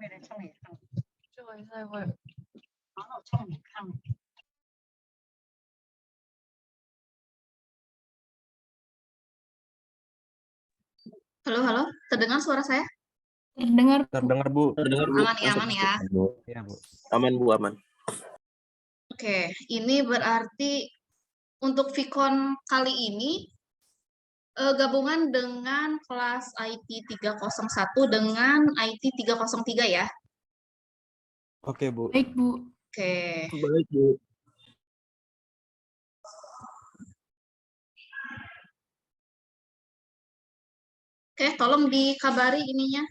没人上脸看，这回再会。然后上脸看。Halo, halo, terdengar suara saya? Terdengar. Terdengar, Bu. Terdengar, Bu. Aman ya, aman ya. Iya, Bu. Aman, Bu, aman. Oke, ini berarti untuk Vicon kali ini gabungan dengan kelas IT 301 dengan IT 303 ya. Oke, Bu. Baik, Bu. Oke. Baik, Bu. Oke, tolong dikabari ininya.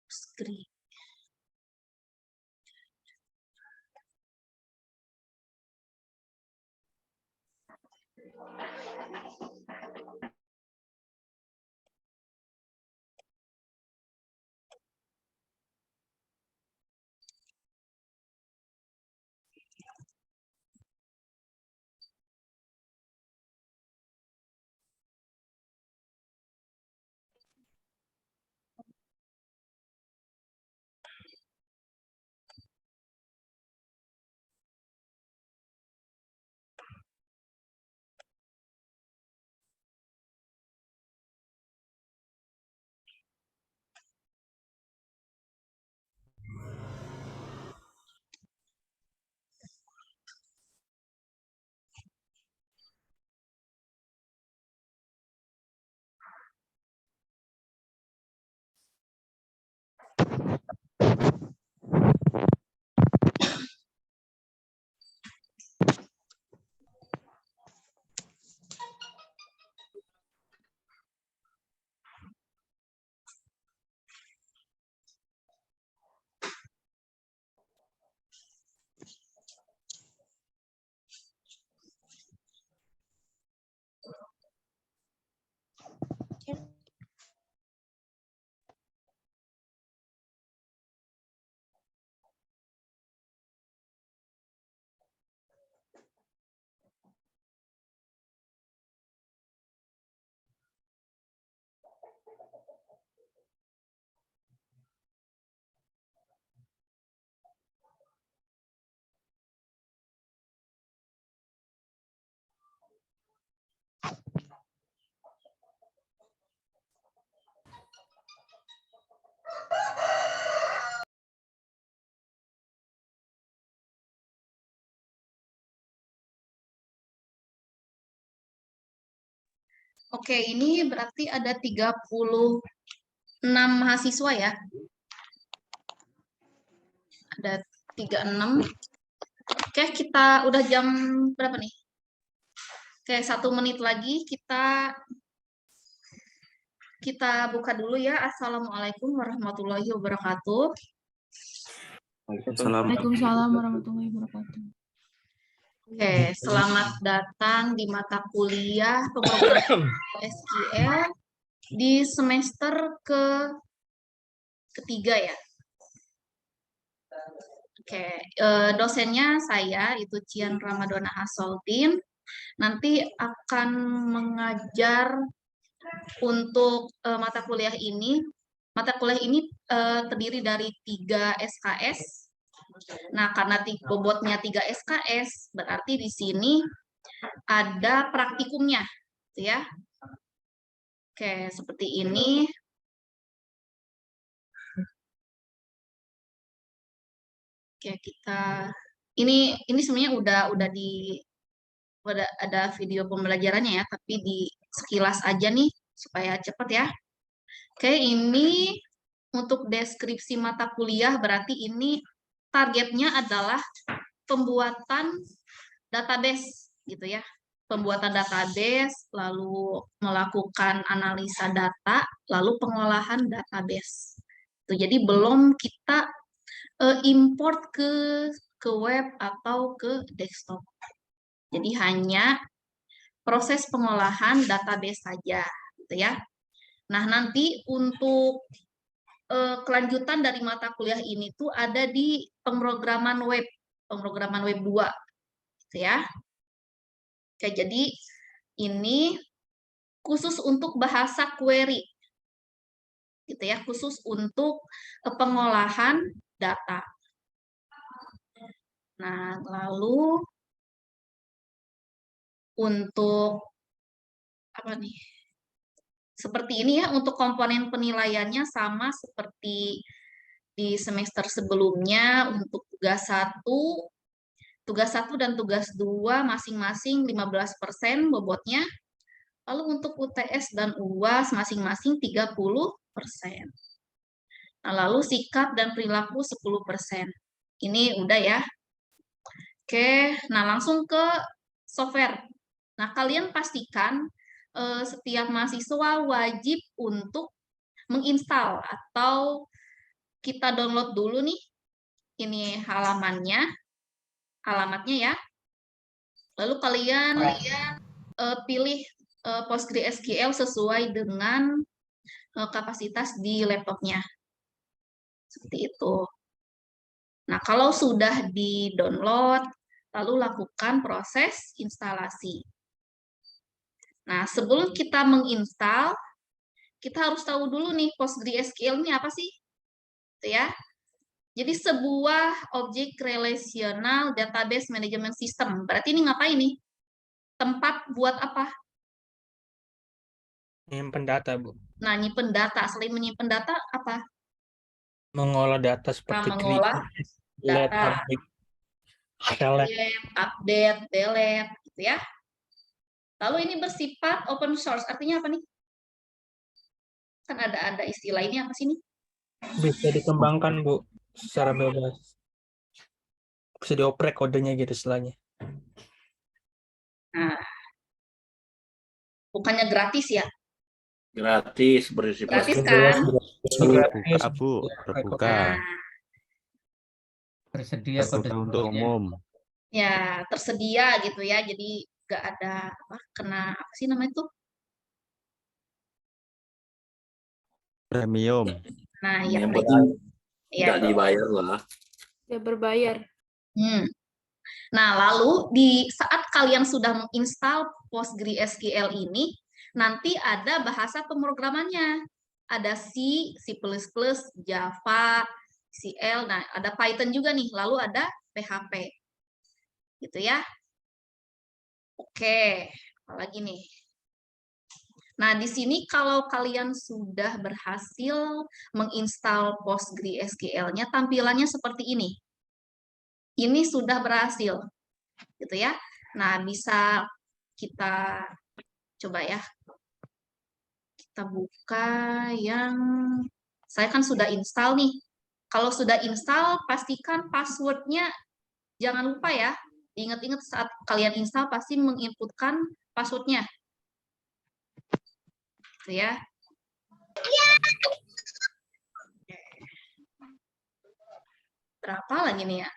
Screen. Oke, ini berarti ada 36 mahasiswa ya. Ada 36. Oke, kita udah jam berapa nih? Oke, 1 menit lagi kita buka dulu ya. Assalamualaikum warahmatullahi wabarakatuh. Waalaikumsalam warahmatullahi wabarakatuh. Oke, selamat datang di mata kuliah pemrograman SQL di semester ketiga ya. Oke, dosennya saya itu Cian Ramadhana Asoldin. Nanti akan mengajar untuk mata kuliah ini. Mata kuliah ini terdiri dari 3 SKS. Nah, karena bobotnya 3 SKS, berarti di sini ada praktikumnya, gitu ya. Oke, seperti ini. Oke, ini sebenarnya udah ada video pembelajarannya ya, tapi di sekilas aja nih supaya cepat ya. Oke, ini untuk deskripsi mata kuliah berarti ini targetnya adalah pembuatan database gitu ya. Pembuatan database, lalu melakukan analisa data, lalu pengolahan database. Jadi belum kita import ke web atau ke desktop. Jadi hanya proses pengolahan database saja, gitu ya. Nah, nanti untuk kelanjutan dari mata kuliah ini tuh ada di pemrograman web 2, gitu ya. Oke, jadi ini khusus untuk bahasa query, gitu ya, khusus untuk pengolahan data. Nah, lalu untuk apa nih? Seperti ini ya, untuk komponen penilaiannya sama seperti di semester sebelumnya. Untuk tugas 1 dan tugas 2 masing-masing 15% bobotnya. Lalu untuk UTS dan UAS masing-masing 30%. Nah, lalu sikap dan perilaku 10%. Ini udah ya. Oke, nah langsung ke software. Nah, kalian pastikan setiap mahasiswa wajib untuk menginstal atau kita download dulu nih. Ini alamatnya ya. Lalu kalian pilih PostgreSQL sesuai dengan kapasitas di laptopnya. Seperti itu. Nah, kalau sudah di-download, lalu lakukan proses instalasi. Nah, sebelum kita menginstal, kita harus tahu dulu nih PostgreSQL ini apa sih? Gitu ya. Jadi sebuah objek relational database management system. Berarti ini ngapain nih? Tempat buat apa? Menyimpan data, Bu. Nah, nyimpen data. Selain menyimpan data, apa? Mengolah data seperti mengolah create, data. select. Update, delete, gitu ya. Lalu ini bersifat open source. Artinya apa nih? Kan ada istilah ini apa sih nih? Bisa dikembangkan, Bu, secara bebas. Bisa dioprek kodenya gitu istilahnya. Nah, bukannya gratis ya? Gratis bersifat Gratis kan? Gratis, Bu, terbuka. Nah, Tersedia Terbuka untuk umum. ya tersedia gitu ya. Jadi nggak ada kena apa sih namanya itu? Premium. Nah, ya yang premium. Ya. tidak dibayar lah. Ya berbayar. Nah, lalu di saat kalian sudah menginstal PostgreSQL ini, nanti ada bahasa pemrogramannya. Ada C, C++, Java, CL, nah ada Python juga nih, lalu ada PHP. Gitu ya. Oke, apalagi nih. Nah, di sini kalau kalian sudah berhasil menginstal PostgreSQL-nya, tampilannya seperti ini. Ini sudah berhasil, gitu ya. Nah, bisa kita coba ya. Kita buka yang saya kan sudah install nih. Kalau sudah install, pastikan password-nya jangan lupa ya. Ingat-ingat saat kalian install pasti menginputkan password-nya. Gitu ya. Berapa lagi nih ya?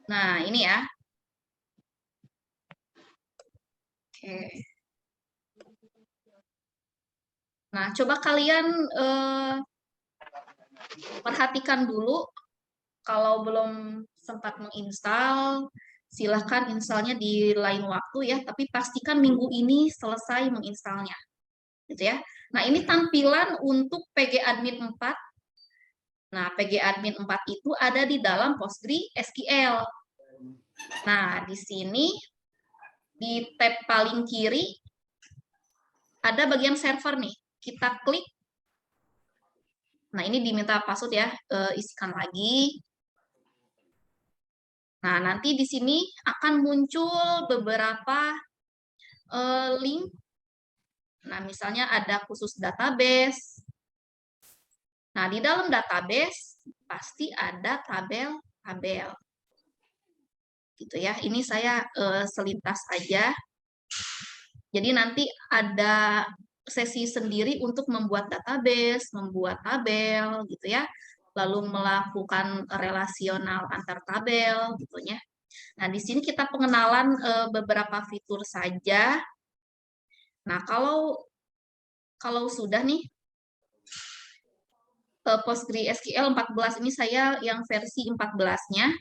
Nah, ini ya. Oke. Nah, coba kalian perhatikan dulu. Kalau belum sempat menginstal, silahkan installnya di lain waktu ya. Tapi pastikan minggu ini selesai menginstalnya. Gitu ya. Nah, ini tampilan untuk PGAdmin 4. Nah, PGAdmin 4 itu ada di dalam PostgreSQL. Nah, di sini di tab paling kiri ada bagian server nih. Kita klik. Nah, ini diminta password ya, isikan lagi. Nah, nanti di sini akan muncul beberapa link Nah, misalnya ada khusus database. Nah, di dalam database pasti ada tabel-tabel. Gitu ya. Ini saya selintas aja. Jadi nanti ada sesi sendiri untuk membuat database, membuat tabel gitu ya. Lalu melakukan relasional antar tabel gitu ya. Nah, di sini kita pengenalan beberapa fitur saja. Nah, kalau sudah nih PostgreSQL 14 ini saya yang versi 14-nya.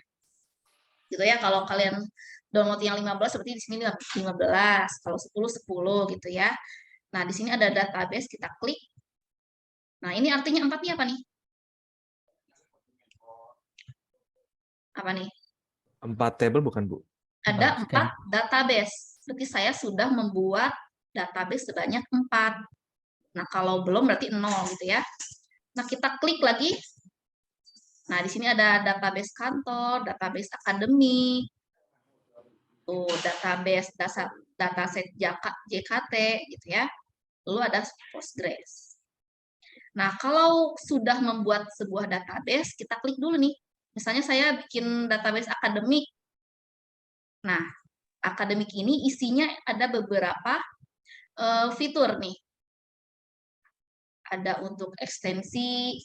Gitu ya. Kalau kalian download yang 15 seperti di sini 15, kalau 10 10 gitu ya. Nah, di sini ada database, kita klik. Nah, ini artinya 4 ini apa nih? Apa nih? 4 table bukan, Bu? Ada 4 database. Berarti saya sudah membuat database sebanyak 4. Nah, kalau belum berarti 0 gitu ya. Nah, kita klik lagi. Nah, di sini ada database kantor, database akademik, tuh database dataset JKT gitu ya. Lalu ada Postgres. Nah, kalau sudah membuat sebuah database, kita klik dulu nih. Misalnya saya bikin database akademik. Nah, akademik ini isinya ada beberapa fitur nih. Ada untuk ekstensi.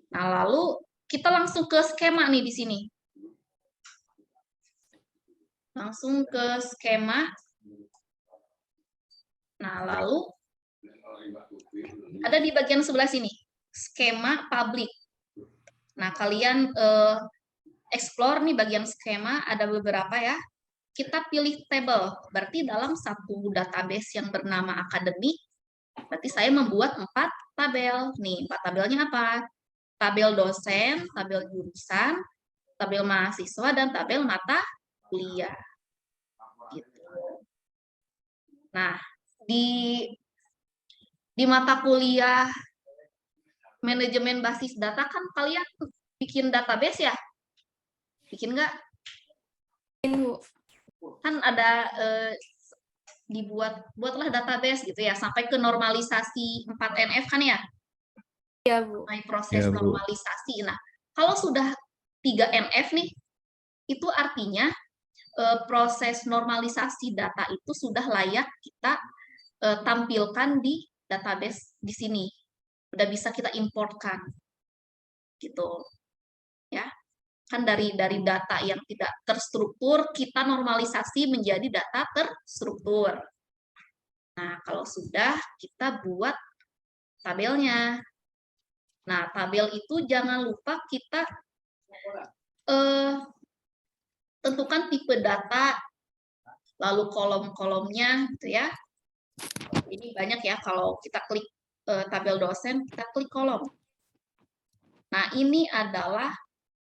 Nah, lalu kita langsung ke skema nih di sini. Langsung ke skema. Nah, lalu ada di bagian sebelah sini, skema public. Nah, kalian explore nih bagian skema, ada beberapa ya. Kita pilih table, berarti dalam satu database yang bernama akademik, berarti saya membuat 4 tabel. Nih, 4 tabelnya apa? Tabel dosen, tabel jurusan, tabel mahasiswa, dan tabel mata kuliah. Gitu. Nah, di mata kuliah manajemen basis data kan kalian bikin database ya? Bikin nggak? Kan ada buatlah database gitu ya, sampai ke normalisasi 4NF kan ya? Iya, Bu. Proses Iya, Bu. normalisasi. Nah, kalau sudah 3NF nih, itu artinya proses normalisasi data itu sudah layak kita tampilkan di database di sini. Udah bisa kita importkan. Gitu. Ya. Kan dari data yang tidak terstruktur, kita normalisasi menjadi data terstruktur. Nah, kalau sudah, kita buat tabelnya. Nah, tabel itu jangan lupa kita tentukan tipe data, lalu kolom-kolomnya, gitu ya. Ini banyak ya, kalau kita klik tabel dosen, kita klik kolom. Nah, ini adalah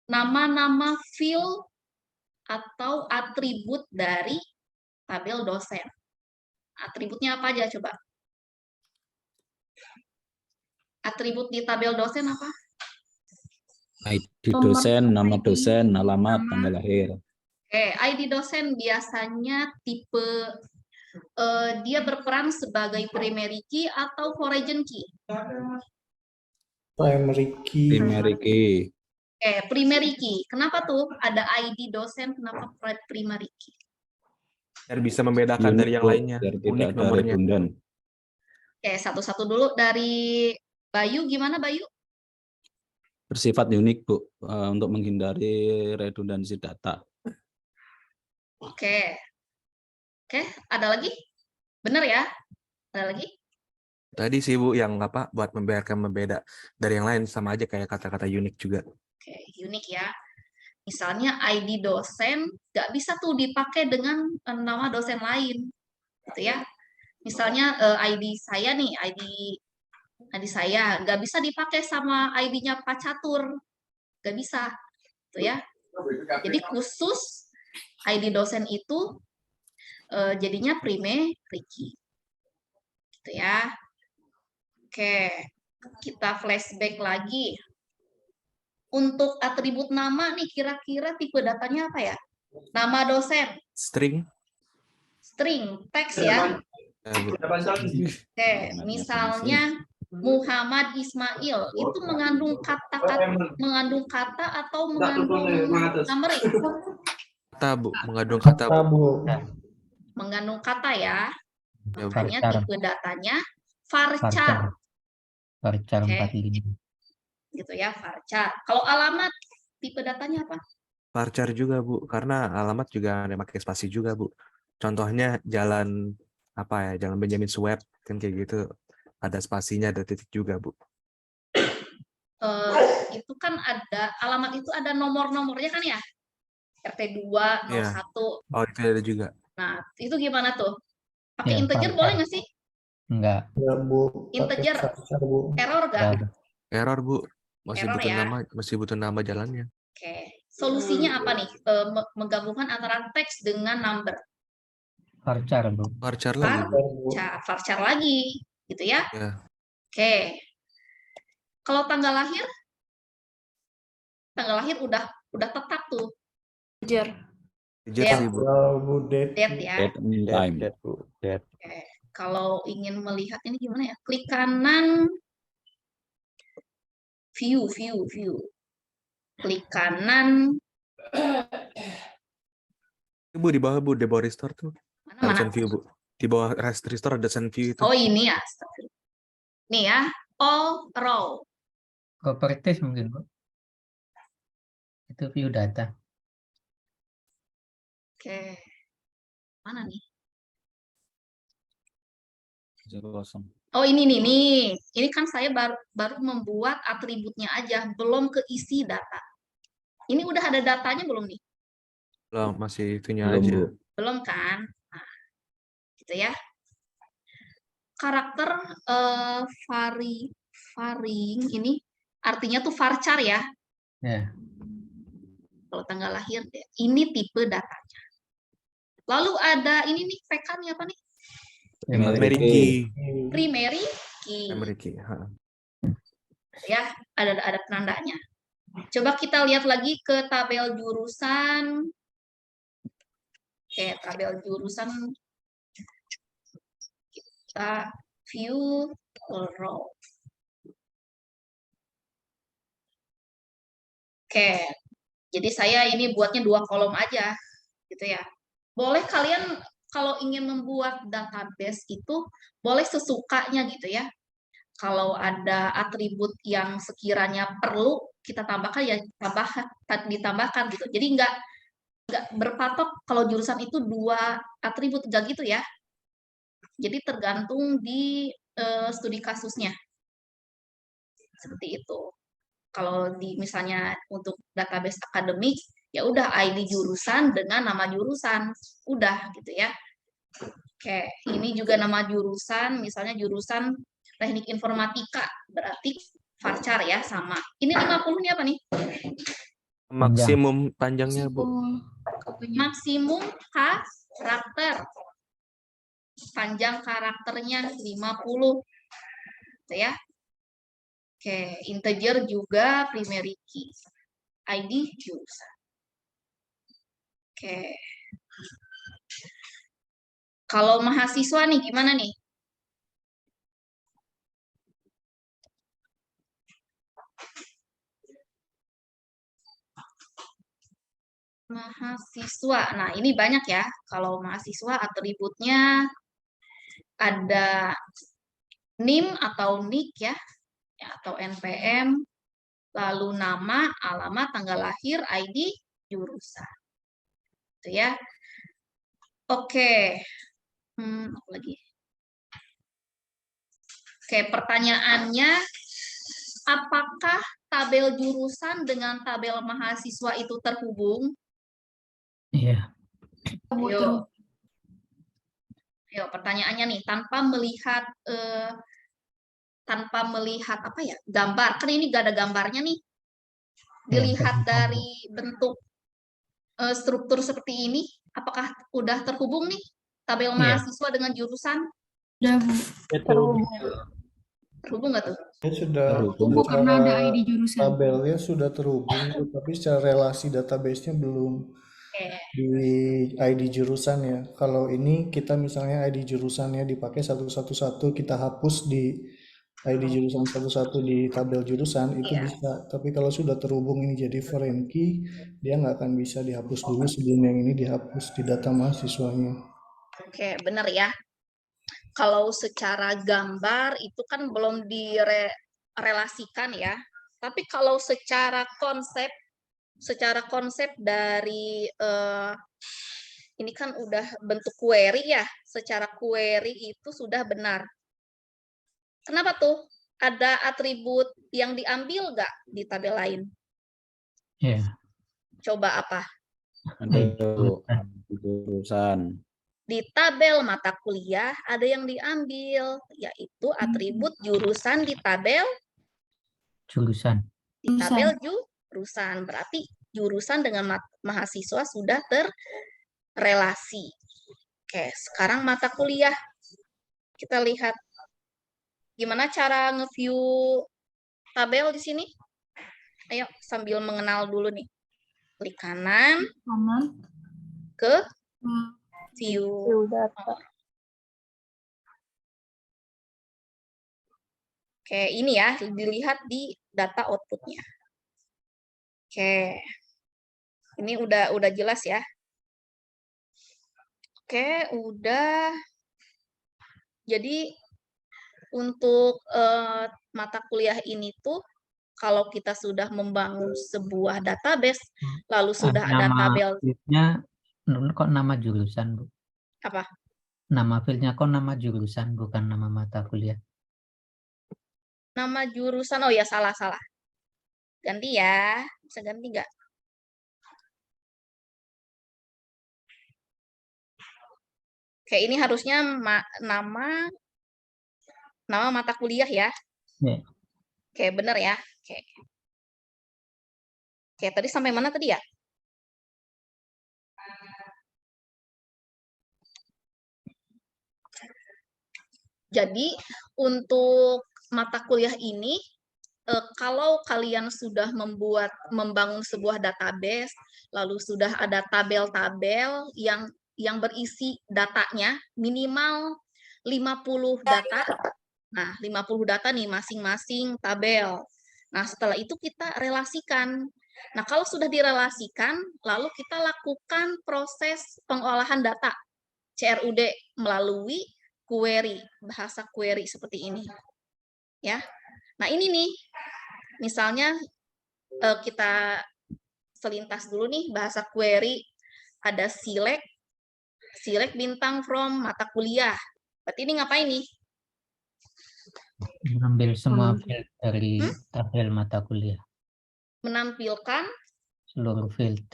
nama-nama field atau atribut dari tabel dosen. Atributnya apa aja coba? Atribut di tabel dosen apa? ID dosen, nama dosen, alamat, tanggal lahir. Oke, ID dosen biasanya tipe dia berperan sebagai primary key atau foreign key. Primary key. Primary key. Primary key. Kenapa tuh ada ID dosen? Kenapa primary key? Biar bisa membedakan Unik, dari yang Bu, lainnya. biar tidak Unik ada nomornya. redundan. Satu-satu dulu dari Bayu. Gimana Bayu? Bersifat unik, Bu, untuk menghindari redundansi data. Oke, ada lagi? Benar ya? Ada lagi? Tadi sih Bu yang apa buat membiarkan membeda dari yang lain, sama aja kayak kata-kata unik juga. Oke, unik ya. Misalnya ID dosen nggak bisa tuh dipakai dengan nama dosen lain, gitu ya. Misalnya ID saya nih, ID saya nggak bisa dipakai sama ID-nya Pak Catur, nggak bisa, gitu ya. Jadi khusus ID dosen itu jadinya primary key, gitu ya. Oke, kita flashback lagi. Untuk atribut nama nih, kira-kira tipe datanya apa ya? Nama dosen. String. String, teks ya. Ya, Bu. Oke, misalnya Muhammad Ismail itu mengandung kata atau mengandung numerik? Kata, Bu, mengandung kata, Bu. Mengandung kata ya. Ya, Bu. Makanya Varchar. tipe datanya varchar, Varchar Oke. 45. gitu ya, varchar. Kalau alamat tipe datanya apa? Varchar juga, Bu, karena alamat juga ada pakai spasi juga, Bu. Contohnya jalan apa ya, jalan Benjamin Sueb kan kayak gitu, ada spasinya, ada titik juga, Bu. Itu kan ada alamat itu ada nomor-nomornya kan ya? RT 2, 01. Iya. Oh, itu ada juga. Nah, itu gimana tuh? Pakai Ya, integer varchar. boleh nggak sih? Enggak. Integer error nggak? Enggak. Error, Bu. Masih Error butuh ya. nama jalannya. Oke. Solusinya apa nih? Menggabungkan antara teks dengan number. Varchar, Bu. Varchar lagi, Bu. Varchar lagi, gitu ya? Ya. Oke. Kalau tanggal lahir udah tetap tuh. Integer. Integer sih, Bu. Date ya. Date and time. Oke. Kalau ingin melihat ini gimana ya? Klik kanan. View. Klik kanan. Bu, di bawah, Bu, di bawah restore tuh. Ada Mana? send view, Bu. Di bawah restore ada send view itu. Oh, ini ya. Nih ya. All row. Properties mungkin, Bu. Itu view data. Oke. Mana nih? Oh, ini nih. Ini kan saya baru membuat atributnya aja, belum keisi data. Ini udah ada datanya belum nih? Belum, masih itunya Belum, aja. Bu. Belum kan? Nah, gitu ya. Karakter varying ini artinya tuh varchar ya. Ya. Kalau tanggal lahir ini tipe datanya. Lalu ada ini nih VK-nya apa nih? Primary key. Primary key. Primary key. Ha. Ya, ada penandanya. Coba kita lihat lagi ke tabel jurusan. Oke, tabel jurusan kita view row. Oke, jadi saya ini buatnya 2 kolom aja, gitu ya. Boleh kalian kalau ingin membuat database itu boleh sesukanya gitu ya. Kalau ada atribut yang sekiranya perlu kita tambahkan ya ditambahkan gitu. Jadi nggak berpatok kalau jurusan itu 2 atribut, nggak gitu ya. Jadi tergantung di studi kasusnya. Seperti itu. Kalau di misalnya untuk database akademik, ya udah ID jurusan dengan nama jurusan, udah gitu ya. Oke, ini juga nama jurusan, misalnya jurusan teknik informatika, berarti varchar ya sama. Ini 50 ini apa nih? Maksimum panjangnya, Bu. Maksimum karakter. Panjang karakternya 50. Gitu ya. Oke, integer juga primary key. ID jurusan. Oke. Kalau mahasiswa nih gimana nih? Mahasiswa. Nah, ini banyak ya. Kalau mahasiswa atributnya ada NIM atau NIK ya, atau NPM, lalu nama, alamat, tanggal lahir, ID, jurusan. Itu ya. Oke. Apa lagi? Oke, pertanyaannya, apakah tabel jurusan dengan tabel mahasiswa itu terhubung? Iya. Ayo, pertanyaannya nih, tanpa melihat apa ya, gambar. Kan ini gak ada gambarnya nih. Dilihat dari bentuk struktur seperti ini, apakah udah terhubung nih tabel mahasiswa dengan jurusan? Udah, Bu. Terhubung nggak tuh? Sudah Terhubung karena ada ID jurusan. tabelnya sudah terhubung, tapi secara relasi database-nya belum. di ID jurusan ya. Kalau ini kita misalnya ID jurusannya dipakai satu-satu, kita hapus di ID jurusan satu-satu di tabel jurusan itu Iya. bisa. Tapi kalau sudah terhubung ini jadi foreign key, dia nggak akan bisa dihapus dulu sebelum yang ini dihapus di data mahasiswanya. Oke, benar ya. Kalau secara gambar itu kan belum direlasikan ya. Tapi kalau secara konsep dari ini kan udah bentuk query ya. Secara query itu sudah benar. Kenapa tuh? Ada atribut yang diambil nggak di tabel lain? Ya. Coba apa? Ada jurusan. Di tabel mata kuliah ada yang diambil, yaitu atribut jurusan di tabel Jurusan. jurusan. Berarti jurusan dengan mahasiswa sudah terrelasi. Oke, sekarang mata kuliah. Kita lihat gimana cara nge-view tabel di sini. Ayo sambil mengenal dulu nih. Klik kanan ke view data. Oke, ini ya, dilihat di data outputnya. Oke, ini udah jelas ya. Oke, udah. Jadi untuk mata kuliah ini tuh, kalau kita sudah membangun sebuah database, lalu sudah ada tabel. Kok nama jurusan, Bu? Apa? Nama fieldnya kok nama jurusan, bukan nama mata kuliah. Nama jurusan, oh ya salah. Ganti ya, bisa ganti nggak? Oke, ini harusnya nama mata kuliah ya. Ya. Oke, bener ya. Oke, tadi sampai mana tadi ya? Jadi untuk mata kuliah ini, kalau kalian sudah membangun sebuah database, lalu sudah ada tabel-tabel yang berisi datanya minimal 50 data. Nah, 50 data nih masing-masing tabel. Nah, setelah itu kita relasikan. Nah, kalau sudah direlasikan, lalu kita lakukan proses pengolahan data CRUD melalui query, bahasa query seperti ini. Ya. Nah, ini nih. Misalnya kita selintas dulu nih bahasa query, ada select bintang from mata kuliah. Berarti ini ngapain nih? Mengambil semua field dari tabel mata kuliah. Menampilkan Seluruh field.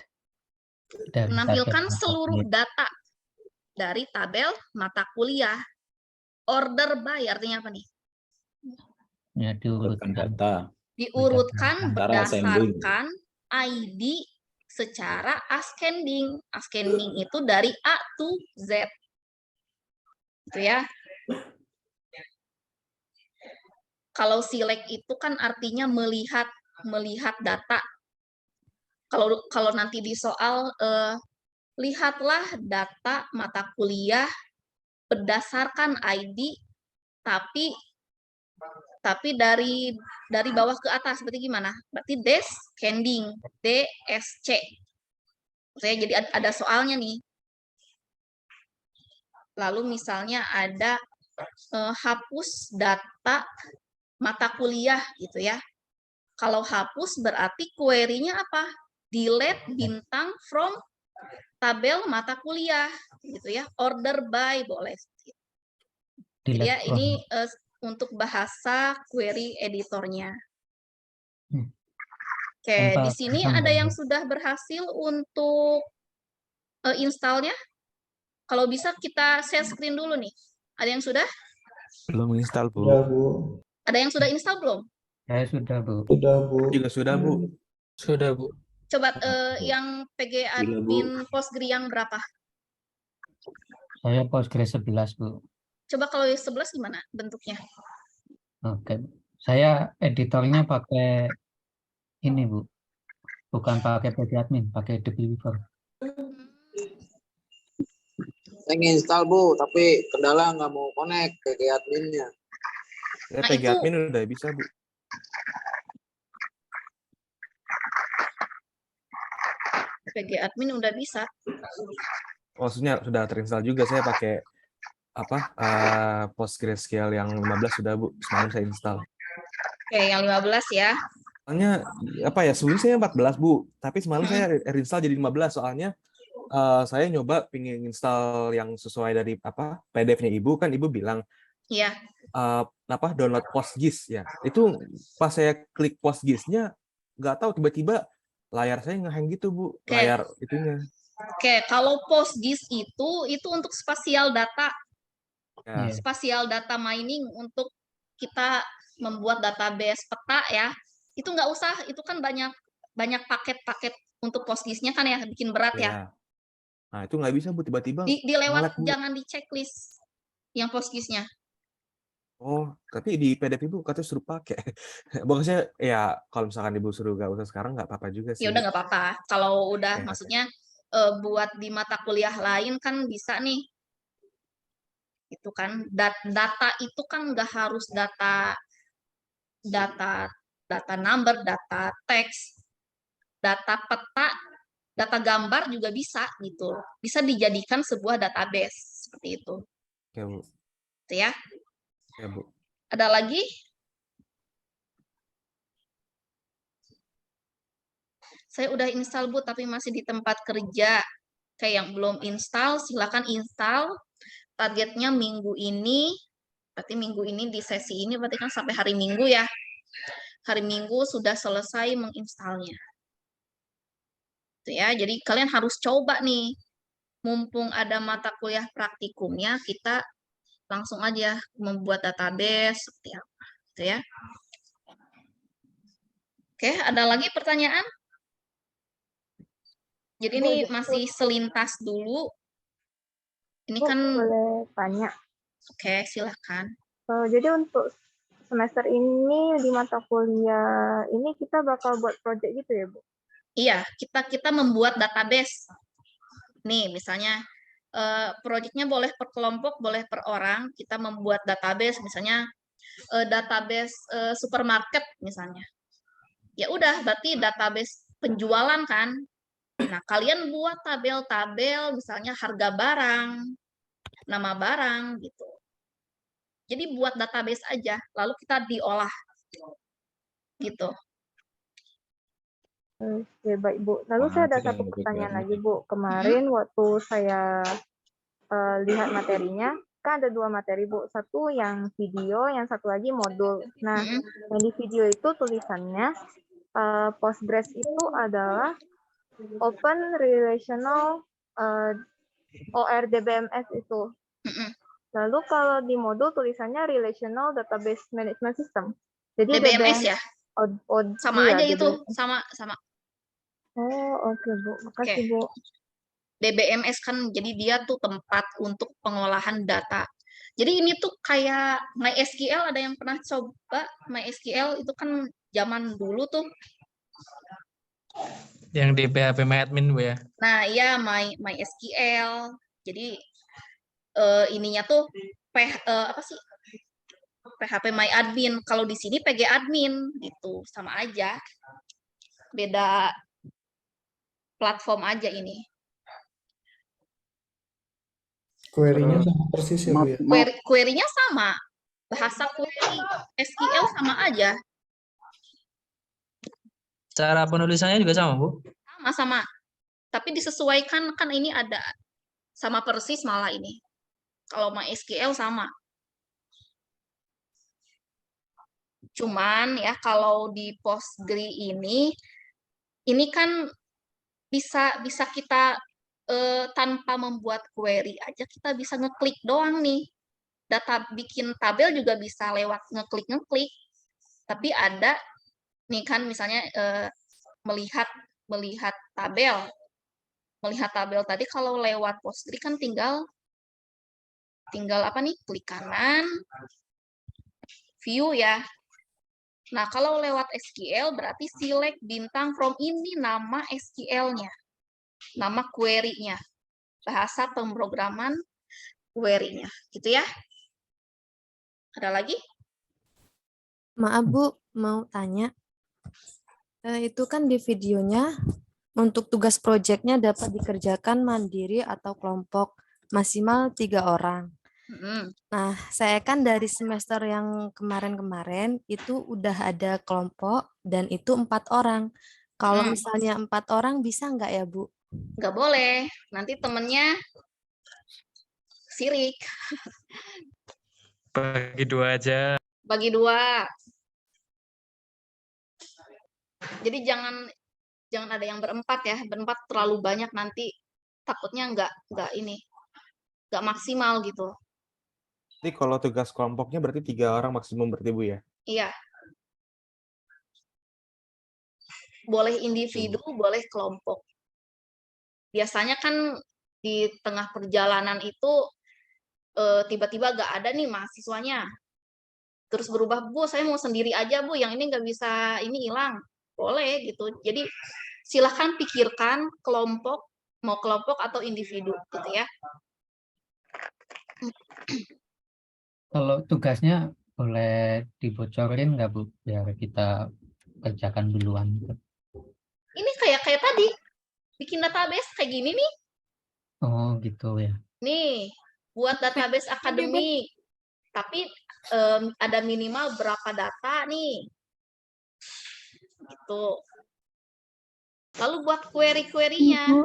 Menampilkan seluruh data dari tabel mata kuliah. Order by artinya apa nih? Ya, diurutkan. Data. Diurutkan Cara ascending. berdasarkan ID secara ascending. Ascending itu dari A to Z. Itu ya. Kalau select itu kan artinya melihat data. Kalau nanti di soal lihatlah data mata kuliah berdasarkan ID, tapi dari bawah ke atas seperti gimana? Berarti descending, DSC. Jadi ada soalnya nih. Lalu misalnya ada hapus data mata kuliah gitu ya. Kalau hapus berarti query-nya apa? Delete bintang from tabel mata kuliah gitu ya. Order by boleh. Jadi ya ini untuk bahasa query editornya. Oke, di sini ada yang sudah berhasil untuk installnya. Kalau bisa kita share screen dulu nih. Ada yang sudah? Belum install, Bu. Sudah, Bu. Ada yang sudah install belum? Saya sudah, Bu. Sudah, Bu. Juga sudah, Bu. Sudah, Bu. Coba yang PG admin Postgre yang berapa? Saya Postgres 11, Bu. Coba kalau yang 11 gimana bentuknya? Oke. Saya editornya pakai ini, Bu. Bukan pakai PG admin, pakai The Beaver. Saya nginstal Bu, tapi kendala nggak mau connect ke adminnya. Ya, Nah, PG itu- admin udah bisa Bu. PG admin udah bisa. Maksudnya sudah terinstall juga, saya pakai apa PostgreSQL yang 15 sudah Bu, semalam saya install. Oke, yang 15 ya. Soalnya apa ya, sebelumnya saya 14 Bu, tapi semalam saya reinstall jadi 15 soalnya saya nyoba pingin install yang sesuai dari apa PDF-nya Ibu, kan Ibu bilang Iya. apa download PostGIS ya. Itu pas saya klik PostGIS-nya nggak tahu tiba-tiba layar saya ngehang gitu Bu, Oke. layar itunya. Oke, kalau PostGIS itu untuk spasial data. Ya. Iya. Spasial data mining untuk kita membuat database peta ya. Itu nggak usah, itu kan banyak paket-paket untuk PostGIS-nya kan ya, bikin berat ya. Ya. Nah, itu nggak bisa Bu, tiba-tiba Dilewat, nge-lag, Bu. jangan di checklist yang PostGIS-nya. Oh, tapi di PDF Ibu katanya suruh pakai. Maksudnya ya kalau misalkan Ibu suruh nggak usah sekarang nggak apa-apa juga sih. Ya udah nggak apa-apa. Kalau udah Ya. maksudnya buat di mata kuliah lain kan bisa nih. Itu kan data itu kan nggak harus data number, data teks, data peta, data gambar juga bisa gitu. Bisa dijadikan sebuah database seperti itu. Ya Bu. Gitu ya. Ya Bu. Ada lagi? Saya udah install Bu, tapi masih di tempat kerja. Kayak yang belum install, silakan install. Targetnya minggu ini, berarti minggu ini di sesi ini berarti kan sampai hari Minggu ya. Hari Minggu sudah selesai menginstalnya. Gitu ya, jadi kalian harus coba nih. Mumpung ada mata kuliah praktikumnya, kita langsung aja membuat database seperti apa. Gitu ya. Oke, ada lagi pertanyaan? Jadi ini masih selintas dulu. Ini kan boleh tanya. Oke, silakan. Jadi untuk semester ini di mata kuliah ini kita bakal buat project gitu ya, Bu? Iya, kita membuat database. Nih, misalnya projectnya boleh per kelompok, boleh per orang. Kita membuat database, misalnya database supermarket misalnya. Ya udah, berarti database penjualan kan. Nah, kalian buat tabel-tabel, misalnya harga barang, nama barang, gitu. Jadi buat database aja, lalu kita diolah, gitu. Oke, baik Bu. Lalu saya ada satu pertanyaan lagi Bu. Kemarin waktu saya lihat materinya, kan ada 2 materi Bu. Satu yang video, yang satu lagi modul. Nah, yang di video itu tulisannya Postgres itu adalah Open Relational ORDBMS itu. Lalu kalau di modul tulisannya Relational Database Management System. Jadi DBMS ya? Sama aja itu, sama. Oh, oke Bu. Makasih Bu. DBMS kan jadi dia tuh tempat untuk pengolahan data. Jadi ini tuh kayak MySQL, ada yang pernah coba MySQL itu kan zaman dulu tuh. Yang di PHP MyAdmin Bu ya. Nah, iya MySQL. Jadi ininya tuh apa sih? PHP MyAdmin. Kalau di sini PG Admin gitu, sama aja. Beda platform aja ini. Query-nya sama persis ya Bu ya? Query-nya sama. Bahasa query SQL sama aja. Cara penulisannya juga sama Bu? Sama-sama. Tapi disesuaikan, kan ini ada sama persis malah ini. Kalau MySQL sama. Cuman ya kalau di Postgre ini kan bisa kita tanpa membuat query aja kita bisa ngeklik doang nih. Data bikin tabel juga bisa lewat ngeklik. Tapi ada nih kan misalnya melihat tabel. Melihat tabel tadi kalau lewat Postgre kan tinggal apa nih? Klik kanan, view ya. Nah, kalau lewat SQL berarti select bintang from ini nama SQL-nya. Nama query-nya. Bahasa pemrograman query-nya, gitu ya. Ada lagi? Maaf Bu, mau tanya. Itu kan di videonya untuk tugas proyeknya dapat dikerjakan mandiri atau kelompok maksimal 3 orang. Nah, saya kan dari semester yang kemarin-kemarin itu udah ada kelompok dan itu 4 orang. Kalau misalnya 4 orang bisa nggak ya Bu? Nggak boleh, nanti temennya sirik. Bagi 2 aja. Bagi 2. Jadi jangan ada yang berempat ya, berempat terlalu banyak nanti takutnya nggak maksimal gitu. Jadi kalau tugas kelompoknya berarti 3 orang maksimum berarti Bu ya? Iya. Boleh individu, boleh kelompok. Biasanya kan di tengah perjalanan itu tiba-tiba nggak ada nih mahasiswanya. Terus berubah, Bu, saya mau sendiri aja, Bu, yang ini nggak bisa, ini hilang. Boleh gitu. Jadi silahkan pikirkan kelompok, mau kelompok atau individu gitu ya. Kalau tugasnya boleh dibocorin nggak Bu, biar kita kerjakan duluan gitu. Ini kayak tadi, bikin database kayak gini nih. Oh gitu ya. Nih, buat database akademik. Tapi ada minimal berapa data nih. Gitu. Lalu buat query-query-nya. Ibu,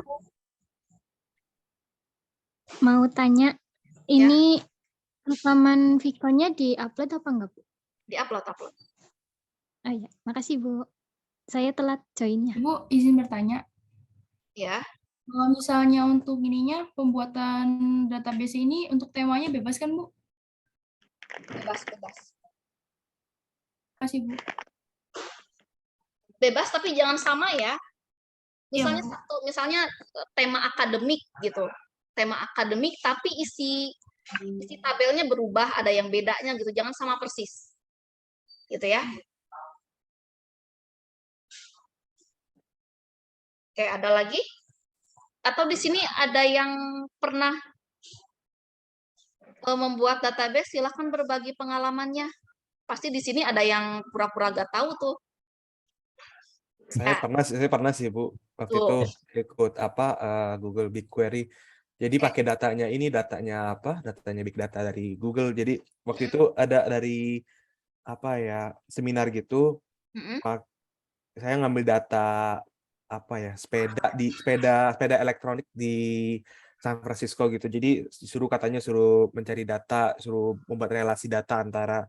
mau tanya, ini rekaman Viko-nya di-upload apa enggak, Bu? Di-upload. Oh ya, makasih Bu. Saya telat join-nya. Bu, izin bertanya. Ya. Kalau misalnya untuk ininya, pembuatan database ini untuk temanya bebas kan Bu? Bebas. Kasih Bu. Bebas tapi jangan sama ya. Misalnya tema akademik gitu. Tema akademik tapi isi tabelnya berubah, ada yang bedanya gitu. Jangan sama persis. Gitu ya. Oke, ada lagi? Atau di sini ada yang pernah membuat database, silahkan berbagi pengalamannya. Pasti di sini ada yang pura-pura gak tahu tuh. Saya pernah sih Bu. Waktu itu ikut Google BigQuery. Jadi pakai datanya datanya big data dari Google. Jadi waktu itu ada dari seminar gitu. Saya ngambil data sepeda elektronik di San Francisco gitu. Jadi katanya suruh mencari data, suruh membuat relasi data antara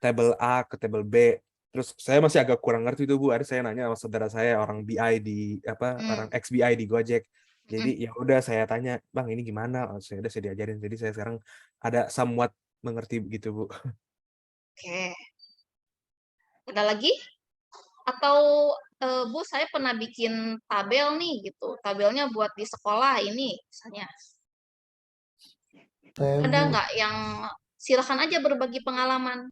tabel A ke tabel B. Terus saya masih agak kurang ngerti itu Bu. Ada saya nanya sama saudara saya orang BI orang ex BI di Gojek. Jadi ya udah saya tanya, "Bang, ini gimana?" Saya diajarin. Jadi saya sekarang ada somewhat mengerti gitu, Bu. Oke. Ada lagi? Atau Bu, saya pernah bikin tabel nih gitu. Tabelnya buat di sekolah ini misalnya. Ada nggak yang silakan aja berbagi pengalaman.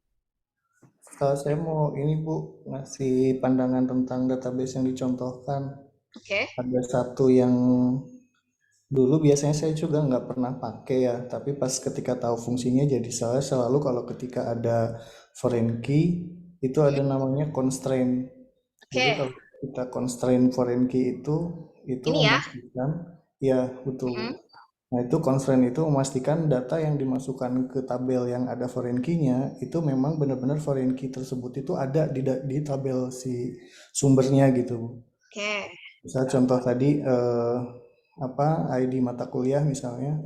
Saya mau ini Bu, ngasih pandangan tentang database yang dicontohkan. Oke. Ada satu yang dulu biasanya saya juga nggak pernah pakai ya, tapi pas ketika tahu fungsinya jadi saya selalu kalau ketika ada foreign key itu ada namanya constraint. Jadi kalau kita constraint foreign key itu memastikan ya betul. Nah, itu constraint itu memastikan data yang dimasukkan ke tabel yang ada foreign key-nya itu memang benar-benar foreign key tersebut itu ada di tabel si sumbernya gitu. Oke. Misal contoh tadi ID mata kuliah misalnya,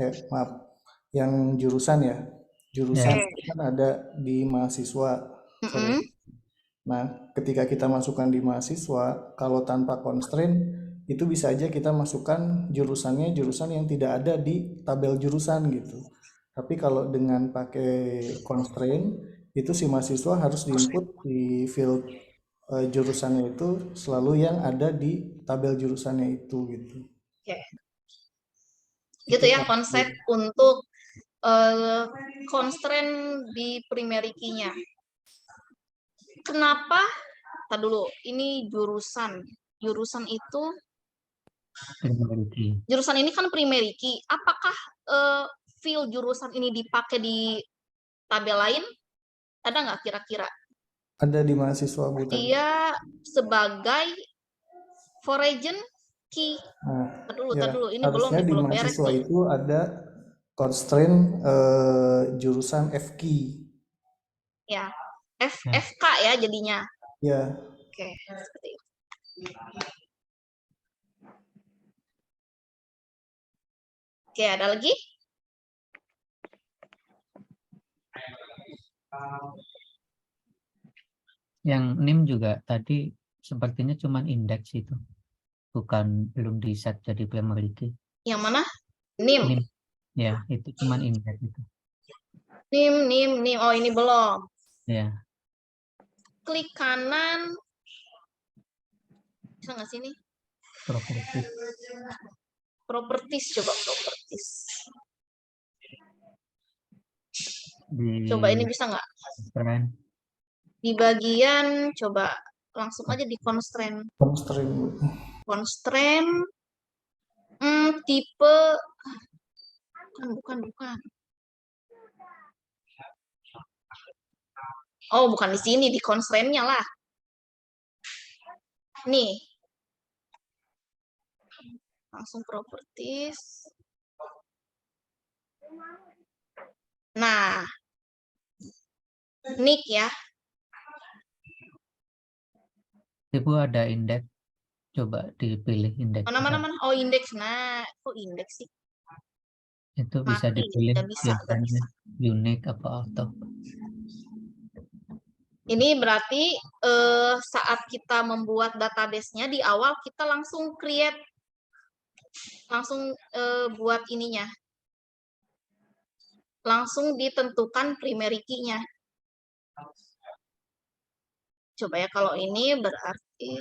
yang jurusan ya. Jurusan kan ada di mahasiswa. Nah, ketika kita masukkan di mahasiswa, kalau tanpa constraint itu bisa aja kita masukkan jurusan yang tidak ada di tabel jurusan gitu. Tapi kalau dengan pakai constraint itu si mahasiswa harus diinput di field jurusannya itu selalu yang ada di tabel jurusannya itu gitu. Oke. Gitu ya konsep untuk constraint di primary key-nya. Kenapa? Tadi dulu, ini jurusan. Jurusan itu jurusan ini kan primary key. Apakah field jurusan ini dipakai di tabel lain? Ada nggak kira-kira? Ada di mahasiswa Bu tadi. Dia sebagai foreign key. Nah, Tar ya, dulu. Ini belum harusnya di belum beres mahasiswa nih. itu ada constraint jurusan FK. Ya, FK ya jadinya. Ya. Oke, seperti itu. Oke, ada lagi? Yang NIM juga tadi sepertinya cuma indeks itu. Bukan, belum di set jadi primary key. Yang mana? NIM. NIM. Ya, itu cuma indeks itu. NIM. Oh, ini belum. Ya. Klik kanan. Bisa nggak sih ini? Properties. Properties, coba properties. Di Coba ini bisa nggak? Keren. Di bagian, coba langsung aja di constraint. Constraint. Tipe. Bukan. Oh, bukan di sini, di constraint-nya lah. Nih. Langsung properties. Nah. Nick ya. Ibu ada indeks. Coba dipilih indeks. Mana? Oh, indeks. Nah, kok indeks sih? Itu bisa Mati, dipilih nggak bisa. unique apa auto. Ini berarti saat kita membuat database-nya di awal kita langsung create, langsung buat ininya. Langsung ditentukan primary key-nya. Coba ya, kalau ini berarti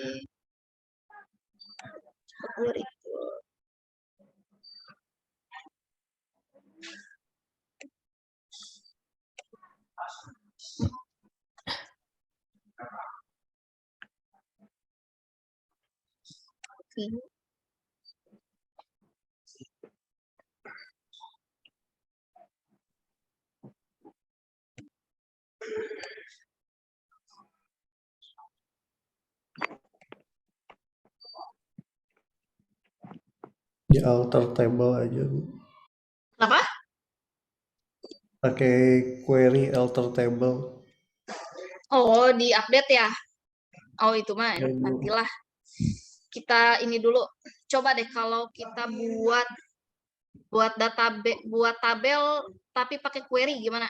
Di alter table aja Bu. Apa? Pakai query alter table. Oh, di update ya? Oh, itu mah nantilah. Kita ini dulu. Coba deh kalau kita buat database, buat tabel tapi pakai query gimana?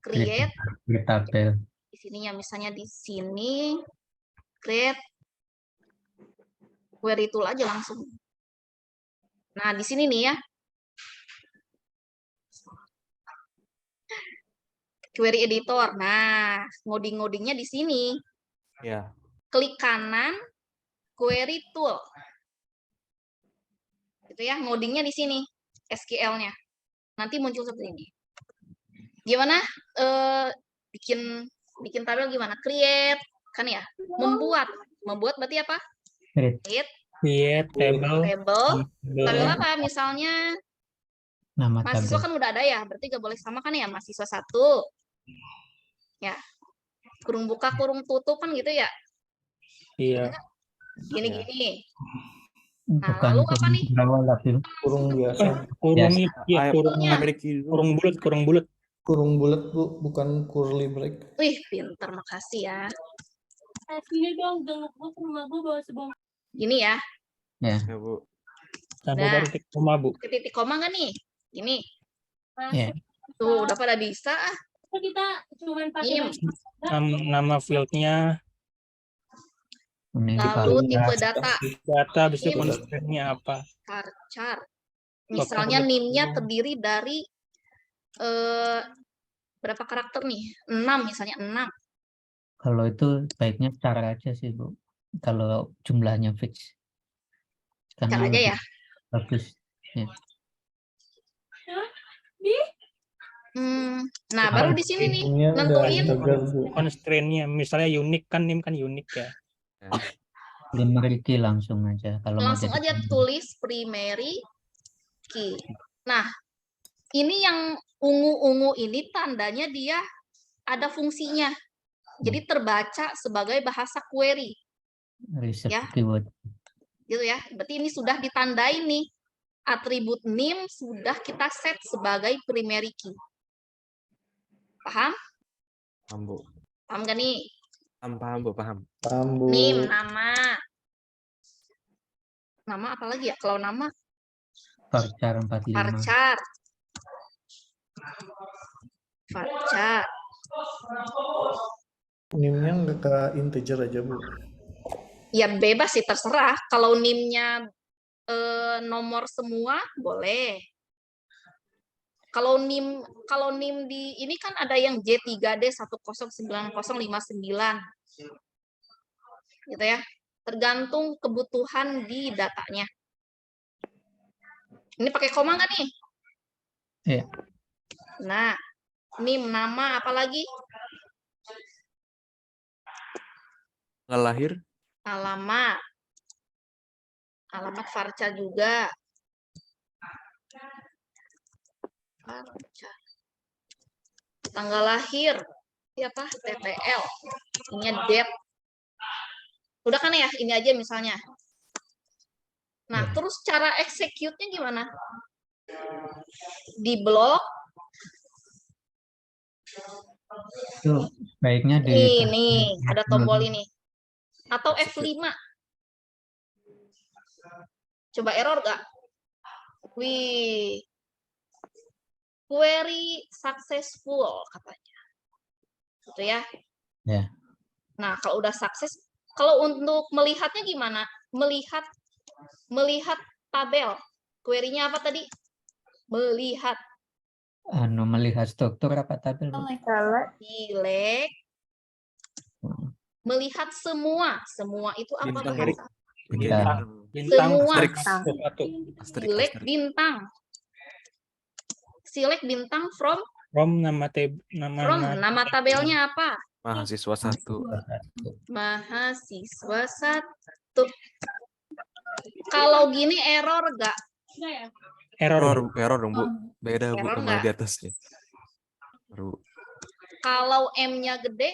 Create tabel. Di sininya misalnya di sini create query tool aja langsung. Nah, di sini nih ya. Query editor. Nah, ngoding-ngodingnya di sini. Ya. Klik kanan, query tool. Gitu ya, ngodingnya di sini, SQL-nya. Nanti muncul seperti ini. Gimana? Bikin tabel gimana? Create, kan ya? Membuat berarti apa? Create table. Tabel apa? Misalnya Nama mahasiswa tabel. kan udah ada ya, berarti gak boleh sama kan ya, mahasiswa 1. Ya. Kurung buka, kurung tutup kan gitu ya? Iya. Gini-gini. Nah, Bukan lalu apa nih? Kurung biasa. Kurung bulat. Kurung bulat Bu, bukan curly break. Wih, pintar, makasih ya. Sini dong, jangan lupa ke rumah gue bawa sebong. Gini ya. Ya. Bu. Sampai baru titik koma, Bu. Titik koma nggak nih? Gini. Ya. Tuh, udah pada bisa. Kita cuma pakai Nama field-nya. Lalu tipe data. Data bisa constraint-nya apa? Char. Misalnya NIM-nya terdiri dari berapa karakter nih? 6 misalnya 6. Kalau itu baiknya cara aja sih Bu. Kalau jumlahnya fix. Cara aja ya. Bagus. Ya. Nah, baru di sini nih nentuin Constraint-nya, misalnya unique kan, NIM kan unique ya. Primary key langsung aja. Kalau langsung aja tulis primary key. Nah, ini yang ungu-ungu ini tandanya dia ada fungsinya. Jadi terbaca sebagai bahasa query. Reserve Ya. keyword. Gitu ya. Berarti ini sudah ditandai nih. Atribut NIM sudah kita set sebagai primary key. Paham? Paham, Bu. Paham gak nih? Paham, Bu, paham. Paham, Bu. NIM, nama. Nama apa lagi ya? Kalau nama Varchar 45. varchar. Varchar. NIM-nya nggak ke integer aja, Bu. Ya bebas sih, terserah. Kalau NIM-nya nomor semua boleh. Kalau NIM di ini kan ada yang J3D 109059 gitu ya. Tergantung kebutuhan di datanya. Ini pakai koma nggak nih? Iya. Nah, NIM nama apa lagi? Tanggal lahir. Alamat. Alamat varchar juga. Varchar. Tanggal lahir. Apa? TTL. Ini date. Udah kan ya? Ini aja misalnya. Nah, terus cara execute-nya gimana? Di blok. Itu baiknya di Ini, ada tombol ini. Atau F5. Coba error nggak? Wih. Query successful katanya. Gitu ya. Ya. Nah, kalau udah sukses, kalau untuk melihatnya gimana? Melihat tabel. Query-nya apa tadi? Melihat. Melihat struktur apa tabel, Bu? Select. Melihat semua. Semua itu apa Bintang, bahasa? Bintang. Semua. Asterisk. Select bintang. Select bintang from Nama tabelnya apa? Mahasiswa 1. Mahasiswa 1. Kalau gini error nggak? Error dong, Bu. Beda, Bu, Error sama nggak? di atasnya. Bu. Kalau M-nya gede,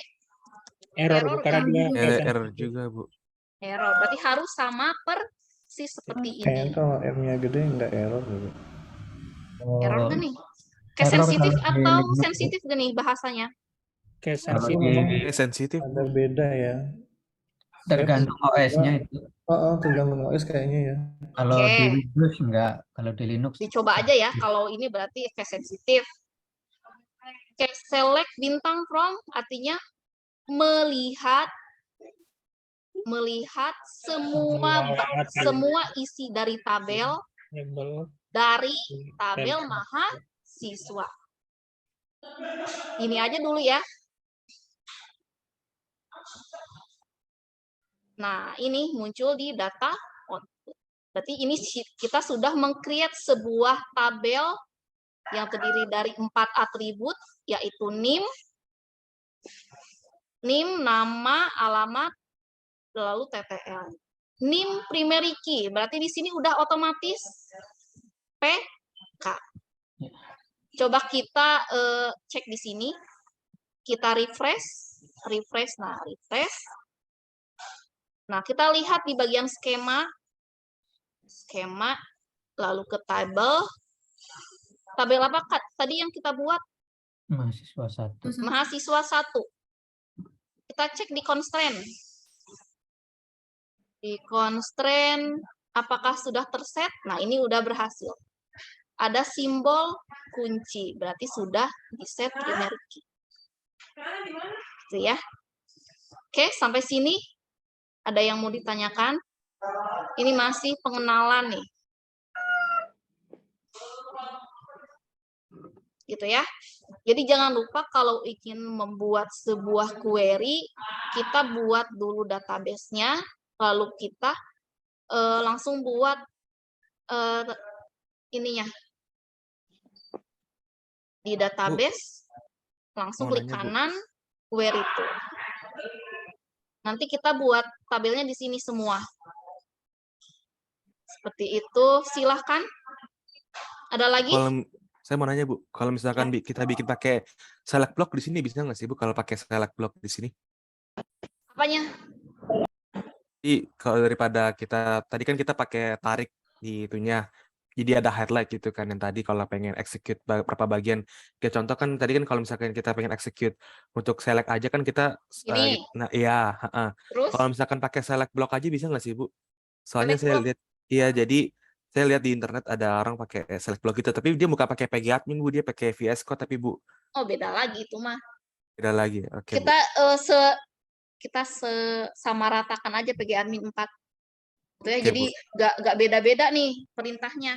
Error karena dia Error juga, Bu. error. Berarti harus sama persis seperti ini. Kayaknya kalau M-nya gede nggak error, Bu. Error nggak nih? Kayak Error sensitif kalau di atau Linux, Bu. sensitif gak nih bahasanya? kayak Kalau sensitif. Sensitif. Ada beda ya. tergantung OS-nya itu. Tergantung OS kayaknya ya. Kalau Oke. di Windows enggak, kalau di Linux Dicoba aja ya. Kalau ini berarti kayak sensitif. Kayak select bintang from artinya melihat semua isi dari tabel mahasiswa. Ini aja dulu ya. Nah, ini muncul di data output. Berarti ini kita sudah meng-create sebuah tabel yang terdiri dari 4 atribut, yaitu NIM, nama, alamat, lalu TTL. NIM primary key, berarti di sini udah otomatis PK. Coba kita cek di sini. Kita refresh. Nah, kita lihat di bagian skema, lalu ke tabel. Tabel apa tadi yang kita buat? mahasiswa 1. Mahasiswa 1. Kita cek di constraint. Di constraint, apakah sudah terset? Nah, ini udah berhasil. Ada simbol kunci, berarti sudah di-set primary key. Itu ya. Oke, sampai sini ada yang mau ditanyakan? Ini masih pengenalan nih. Gitu ya. Jadi jangan lupa kalau ingin membuat sebuah query, kita buat dulu database-nya, lalu kita langsung buat ininya. Di database, langsung klik kanan, query tool. Nanti kita buat tabelnya di sini semua. Seperti itu, silahkan. Ada lagi? Kalau saya mau nanya Bu, kalau misalkan kita bikin pakai select block di sini bisa nggak sih Bu kalau pakai select block di sini? Apanya? Jadi kalau daripada kita tadi kan kita pakai tarik di itunya, jadi ada highlight gitu kan yang tadi kalau pengen execute berapa bagian. Kayak contoh kan tadi kan kalau misalkan kita pengen execute untuk select aja kan kita Ini. nah iya, Terus? kalau misalkan pakai select block aja bisa nggak sih Bu? Soalnya Select saya block? lihat iya jadi saya lihat di internet ada orang pakai select block gitu, tapi dia bukan pakai PG-admin Bu, dia pakai VS Code tapi Bu. Oh, beda lagi itu mah. Beda lagi. Oke, Bu. Kita sama ratakan aja PG-admin 4. Gitu ya. Oke, Jadi Bu. nggak beda-beda nih perintahnya.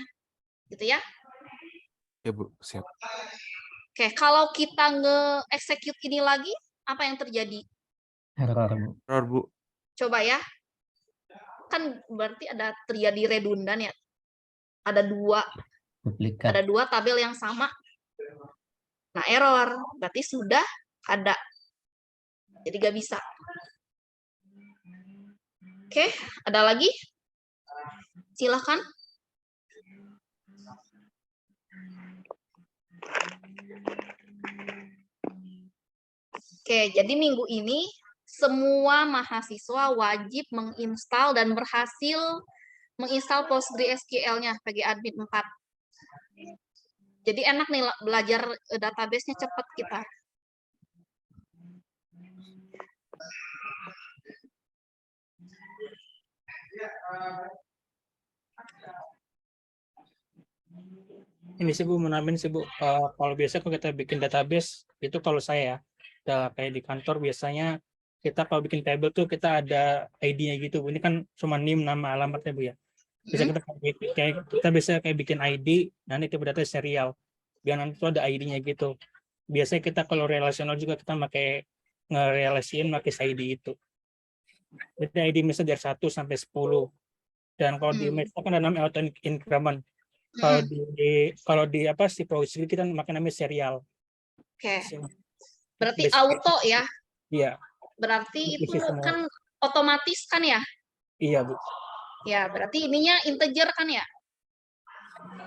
Gitu ya. Ya, Bu, siap. Oke, kalau kita nge-execute ini lagi, apa yang terjadi? Error, Bu. Error, Bu. Coba ya. Kan berarti ada terjadi redundan ya. Ada Duplikat. dua tabel yang sama. Nah, error. Berarti sudah ada. Jadi nggak bisa. Oke, ada lagi? Silakan. Oke, jadi minggu ini semua mahasiswa wajib menginstal dan berhasil menginstal PostgreSQL-nya PG-admin 4. Jadi enak nih belajar database-nya cepat kita. Ini sih Bu, menambahin sih Bu, kalau biasa kalau kita bikin database itu kalau saya kayak di kantor biasanya kita kalau bikin table tuh kita ada ID-nya gitu Bu. Ini kan cuma NIM, nama, alamatnya Bu ya. Bisa kita bisa kayak bikin ID, nanti tipe data serial. Biar nanti tuh ada ID-nya gitu. Biasanya kita kalau relasional juga kita pakai ngerelasiin pakai ID itu. Jadi ID misalnya dari 1 sampai 10. Dan kalau di Meta kan ada namanya auto increment. Kalau di apa si Postgre kita pakai namanya serial. Oke. Berarti auto ya? Iya. Berarti itu kan otomatis kan ya? Iya, Bu. Ya, berarti ininya integer kan ya?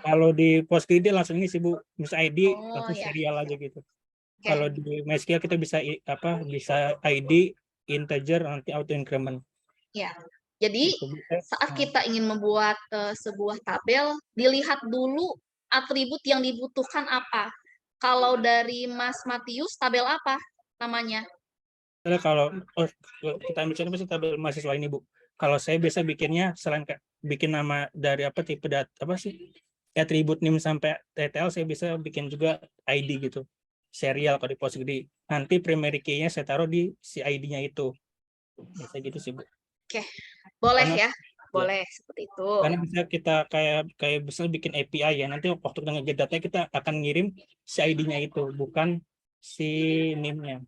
Kalau di Postgre dia langsung ini sih Bu, misal ID langsung serial aja gitu. Kalau di MySQL kita bisa bisa ID integer nanti auto increment. Ya. Jadi saat kita ingin membuat sebuah tabel, dilihat dulu atribut yang dibutuhkan apa. Kalau dari Mas Matius, tabel apa namanya? Kalau kita misalnya tabel mahasiswa ini Bu, kalau saya biasa bikinnya selain bikin nama dari tipe data atribut NIM sampai TTL, saya bisa bikin juga ID gitu, serial kalau di Postgre. Nanti primary key-nya saya taruh di si ID-nya itu. Biasa gitu sih Bu. Oke, boleh ya, boleh seperti itu. Karena bisa kita kayak bisa bikin API ya, nanti waktu kita nge-get data kita akan ngirim si ID-nya itu, bukan si NIM-nya.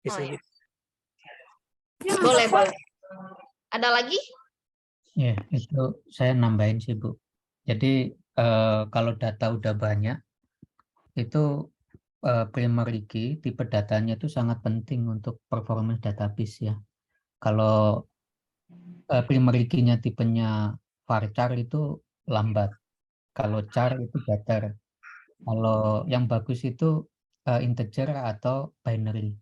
Bisa gitu. Boleh. Ada lagi? Ya, itu saya nambahin sih Bu. Jadi kalau data udah banyak, itu primary key, tipe datanya itu sangat penting untuk performance database ya. Kalau primary key-nya tipenya varchar itu lambat. Kalau char itu better. Kalau yang bagus itu integer atau binary.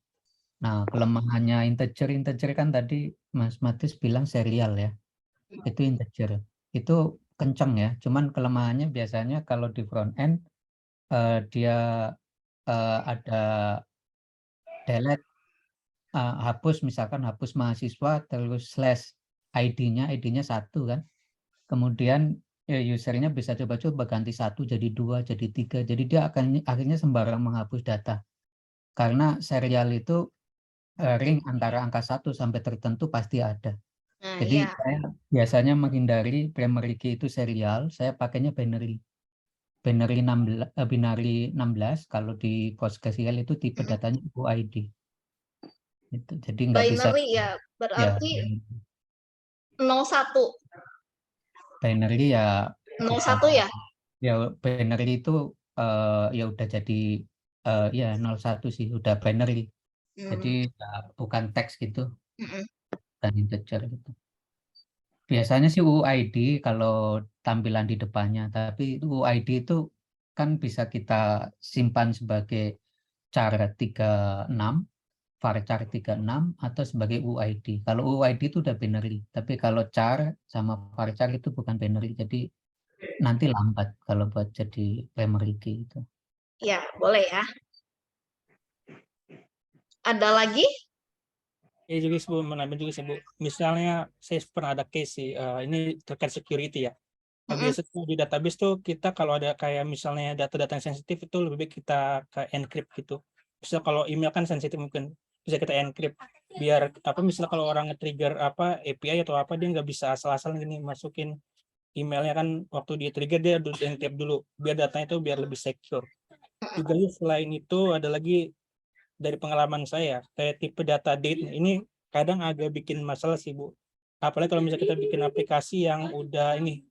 Nah, kelemahannya integer kan tadi Mas Matius bilang serial ya. Itu integer. Itu kencang ya. Cuman kelemahannya biasanya kalau di front end dia ada delete, hapus misalkan hapus mahasiswa terus slash ID-nya 1 kan. Kemudian usernya bisa coba-coba ganti 1 jadi 2 jadi 3. Jadi dia akan akhirnya sembarang menghapus data. Karena serial itu ring antara angka 1 sampai tertentu pasti ada. Jadi saya biasanya menghindari primary key itu serial, saya pakainya binary. Binary 16 kalau di PostgreSQL itu tipe datanya UID. Itu jadi nggak bisa. Binary ya, berarti 01. Binary ya 01 ya? Ya binary itu ya udah jadi ya 01 sih, udah binary. Jadi bukan teks gitu. Dan integer gitu. Biasanya sih UUID kalau tampilan di depannya, tapi UUID itu kan bisa kita simpan sebagai char 36, varchar 36 atau sebagai UUID. Kalau UUID itu udah binary, tapi kalau char sama varchar itu bukan binary, jadi nanti lambat kalau buat jadi primary key itu. Ya, boleh ya. Ada lagi? Ya juga sih Bu, menambah juga sih Bu. Misalnya saya pernah ada case sih, ini terkait security ya. Biasa tuh di database tuh kita kalau ada kayak misalnya data-data yang sensitif itu lebih baik kita ke encrypt gitu. Misal kalau email kan sensitif mungkin bisa kita encrypt biar apa misalnya kalau orang nge-trigger apa API atau apa dia nggak bisa asal-asal gini masukin emailnya kan waktu di trigger dia harus encrypt dulu biar datanya itu biar lebih secure. Juga selain itu ada lagi dari pengalaman saya kayak tipe data date ini kadang agak bikin masalah sih Bu. Apalagi kalau misalnya kita bikin aplikasi yang udah ini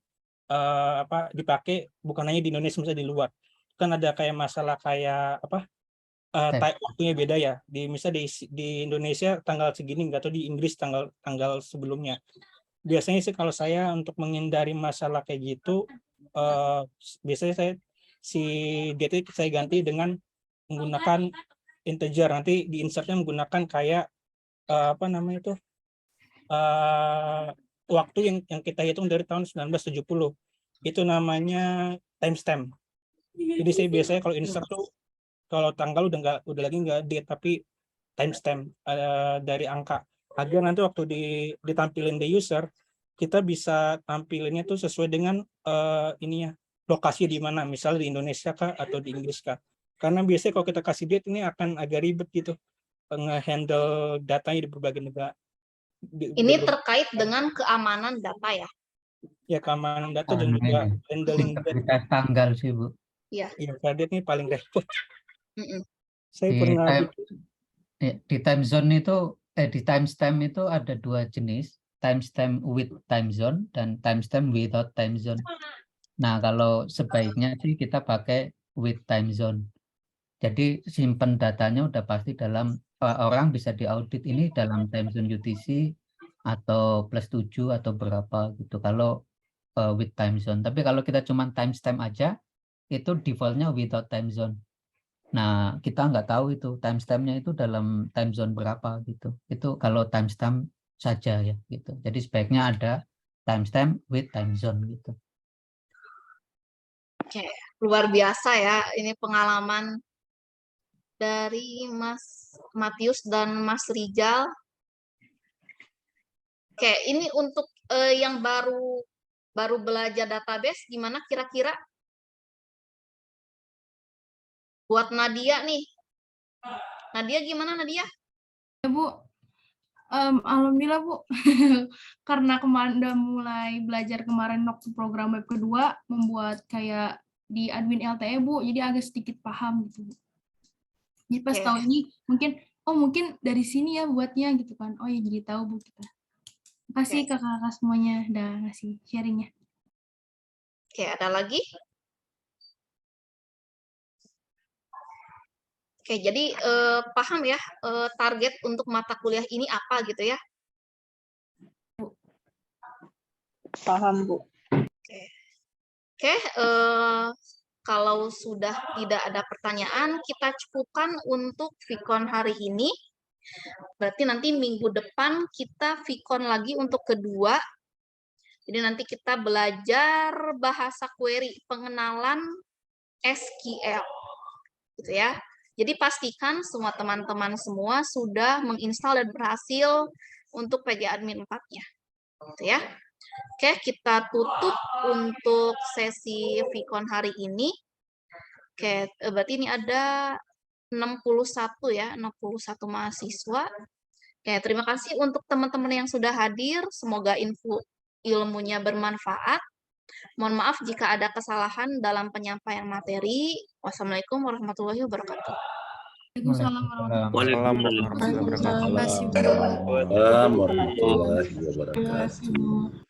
apa dipakai bukan hanya di Indonesia misalnya di luar. Kan ada kayak masalah kayak apa waktunya beda ya. Di misalnya di Indonesia tanggal segini nggak tahu di Inggris tanggal sebelumnya. Biasanya sih kalau saya untuk menghindari masalah kayak gitu biasanya saya si date saya ganti dengan menggunakan integer nanti di insertnya menggunakan kayak apa namanya itu waktu yang kita hitung dari tahun 1970 itu namanya timestamp. Jadi saya biasanya kalau insert tuh kalau tanggal udah lagi nggak date tapi timestamp dari angka agar nanti waktu ditampilin di user kita bisa tampilinnya tuh sesuai dengan ininya lokasi di mana misalnya di Indonesia kah atau di Inggris kah. Karena biasanya kalau kita kasih date ini akan agak ribet gitu nge-handle datanya di berbagai negara. Ini terkait dengan keamanan data ya? Ya keamanan data dan juga handling data. Tanggal sih Bu. Iya. Iya, date ini paling repot. Saya Di pernah di time zone itu di timestamp itu ada dua jenis, timestamp with time zone dan timestamp without time zone. Nah, kalau sebaiknya sih kita pakai with time zone. Jadi simpen datanya udah pasti dalam orang bisa diaudit ini dalam time zone UTC atau +7 atau berapa gitu kalau with time zone. Tapi kalau kita cuma timestamp aja itu defaultnya without time zone. Nah, kita nggak tahu itu timestampnya itu dalam time zone berapa gitu. Itu kalau timestamp saja ya gitu. Jadi sebaiknya ada timestamp with time zone gitu. Oke, luar biasa ya ini pengalaman dari Mas Matius dan Mas Rijal. Oke, ini untuk yang baru belajar database gimana kira-kira? Buat Nadia nih. Nadia gimana Nadia? Ya Bu, alhamdulillah Bu. Karena kemarin udah mulai belajar kemarin waktu program web kedua membuat kayak di admin LTE Bu, jadi agak sedikit paham gitu Bu. Jadi pas tahu ini mungkin dari sini ya buatnya gitu kan. Oh ya jadi tahu Bu kita. Makasih kakak-kakak semuanya udah ngasih sharingnya. Oke, ada lagi? Oke, jadi paham ya target untuk mata kuliah ini apa gitu ya? Paham Bu. Oke, kalau sudah tidak ada pertanyaan, kita cukupkan untuk Vicon hari ini. Berarti nanti minggu depan kita Vicon lagi untuk kedua. Jadi nanti kita belajar bahasa query, pengenalan SQL. Gitu ya. Jadi pastikan semua teman-teman semua sudah menginstal dan berhasil untuk PJ Admin 4-nya. Gitu ya. Oke, kita tutup untuk sesi Vicon hari ini. Oke, berarti ini ada 61 ya, 61 mahasiswa. Oke, terima kasih untuk teman-teman yang sudah hadir. Semoga ilmunya bermanfaat. Mohon maaf jika ada kesalahan dalam penyampaian materi. Wassalamualaikum warahmatullahi wabarakatuh. Waalaikumsalam Waalaikumsalam warahmatullahi wabarakatuh.